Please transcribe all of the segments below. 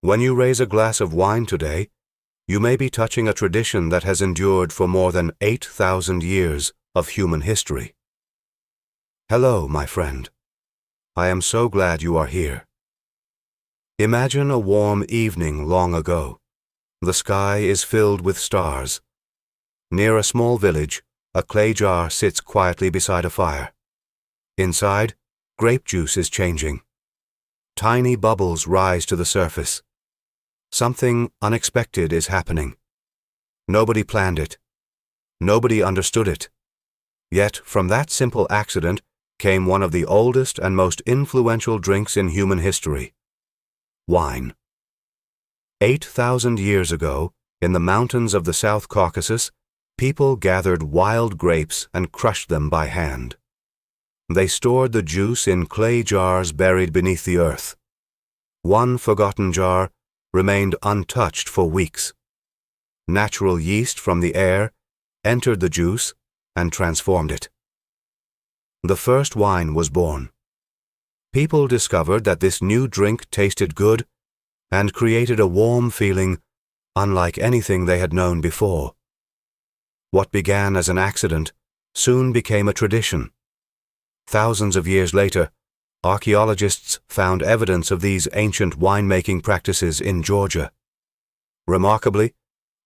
When you raise a glass of wine today, you may be touching a tradition that has endured for more than 8,000 years of human history. Hello, my friend. I am so glad you are here. Imagine a warm evening long ago. The sky is filled with stars. Near a small village, a clay jar sits quietly beside a fire. Inside, grape juice is changing. Tiny bubbles rise to the surface. Something unexpected is happening. Nobody planned it. Nobody understood it. Yet, from that simple accident came one of the oldest and most influential drinks in human history: wine. 8,000 years ago, in the mountains of the South Caucasus, people gathered wild grapes and crushed them by hand. They stored the juice in clay jars buried beneath the earth. One forgotten jar remained untouched for weeks. Natural yeast from the air entered the juice and transformed it. The first wine was born. People discovered that this new drink tasted good and created a warm feeling unlike anything they had known before. What began as an accident soon became a tradition. Thousands of years later, archaeologists found evidence of these ancient winemaking practices in Georgia. Remarkably,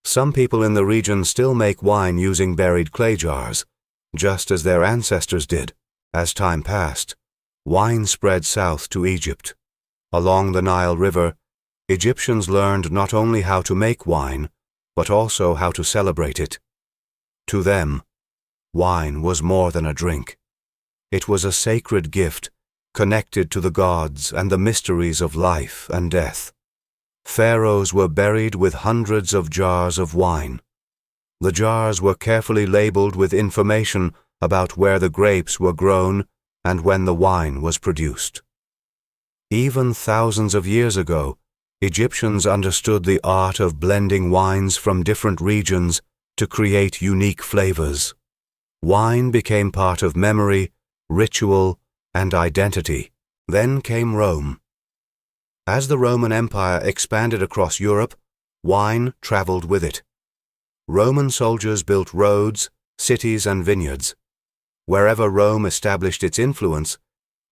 some people in the region still make wine using buried clay jars, just as their ancestors did. As time passed, wine spread south to Egypt. Along the Nile River, Egyptians learned not only how to make wine, but also how to celebrate it. To them, wine was more than a drink. It was a sacred gift connected to the gods and the mysteries of life and death. Pharaohs were buried with hundreds of jars of wine. The jars were carefully labeled with information about where the grapes were grown and when the wine was produced. Even thousands of years ago, Egyptians understood the art of blending wines from different regions to create unique flavors. Wine became part of memory, ritual, and identity. Then came Rome. As the Roman Empire expanded across Europe, wine traveled with it. Roman soldiers built roads, cities, and vineyards. Wherever Rome established its influence,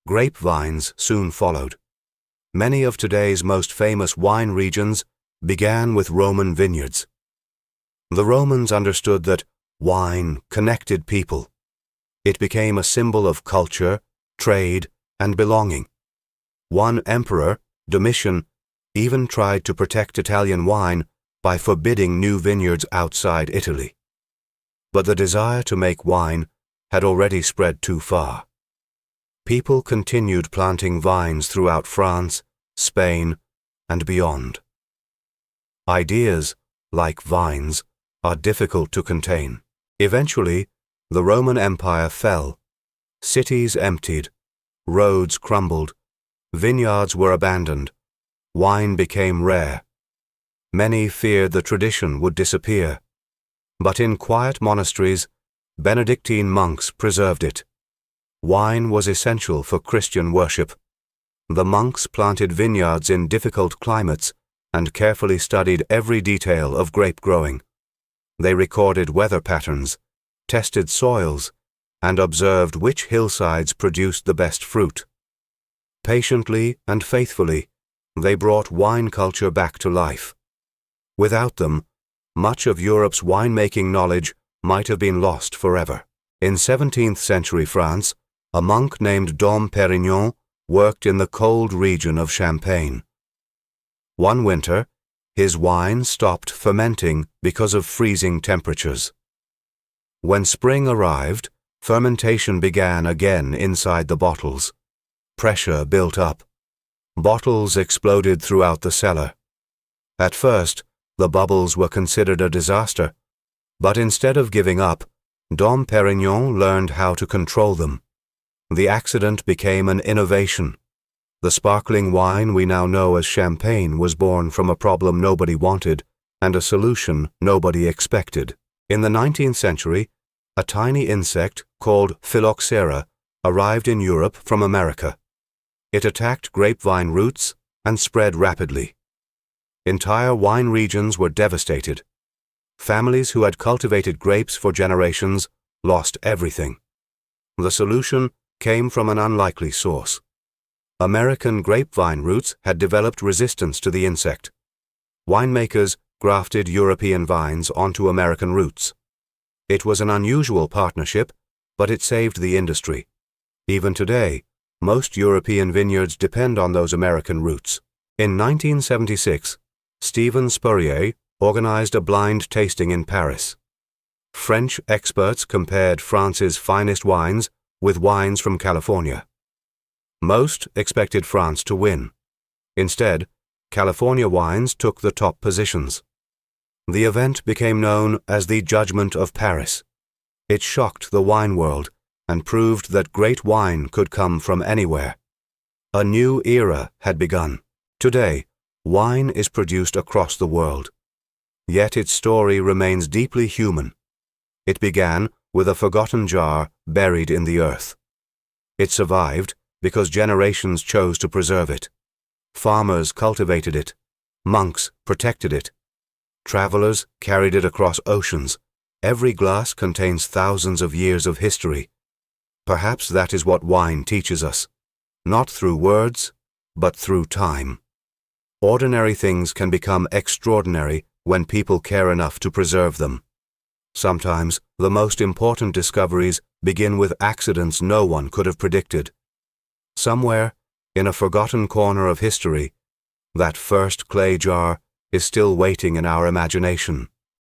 grapevines soon followed. Many of today's most famous wine regions began with Roman vineyards. The Romans understood that wine connected people. It became a symbol of culture, trade, and belonging. One emperor, Domitian, even tried to protect Italian wine by forbidding new vineyards outside Italy. But the desire to make wine had already spread too far. People continued planting vines throughout France, Spain, and beyond. Ideas, like vines, are difficult to contain. Eventually, the Roman Empire fell. Cities emptied, roads crumbled, vineyards were abandoned, wine became rare. Many feared the tradition would disappear. But in quiet monasteries, Benedictine monks preserved it. Wine was essential for Christian worship. The monks planted vineyards in difficult climates and carefully studied every detail of grape growing. They recorded weather patterns, tested soils, and observed which hillsides produced the best fruit. Patiently and faithfully, they brought wine culture back to life. Without them, much of Europe's winemaking knowledge might have been lost forever. In 17th century France, a monk named Dom Pérignon worked in the cold region of Champagne. One winter, his wine stopped fermenting because of freezing temperatures. When spring arrived, fermentation began again inside the bottles. Pressure built up. Bottles exploded throughout the cellar. At first, the bubbles were considered a disaster, but instead of giving up, Dom Pérignon learned how to control them. The accident became an innovation. The sparkling wine we now know as champagne was born from a problem nobody wanted and a solution nobody expected. In the 19th century, a tiny insect called phylloxera arrived in Europe from America. It attacked grapevine roots and spread rapidly. Entire wine regions were devastated. Families who had cultivated grapes for generations lost everything. The solution came from an unlikely source. American grapevine roots had developed resistance to the insect. Winemakers grafted European vines onto American roots. It was an unusual partnership, but it saved the industry. Even today, most European vineyards depend on those American roots. In 1976, Stephen Spurrier organized a blind tasting in Paris. French experts compared France's finest wines with wines from California. Most expected France to win. Instead, California wines took the top positions. The event became known as the Judgment of Paris. It shocked the wine world and proved that great wine could come from anywhere. A new era had begun. Today, wine is produced across the world. Yet its story remains deeply human. It began with a forgotten jar buried in the earth. It survived because generations chose to preserve it. Farmers cultivated it. Monks protected it. Travelers carried it across oceans. Every glass contains thousands of years of history. Perhaps that is what wine teaches us, not through words, but through time. Ordinary things can become extraordinary when people care enough to preserve them. Sometimes the most important discoveries begin with accidents no one could have predicted. Somewhere, in a forgotten corner of history, that first clay jar is still waiting in our imagination.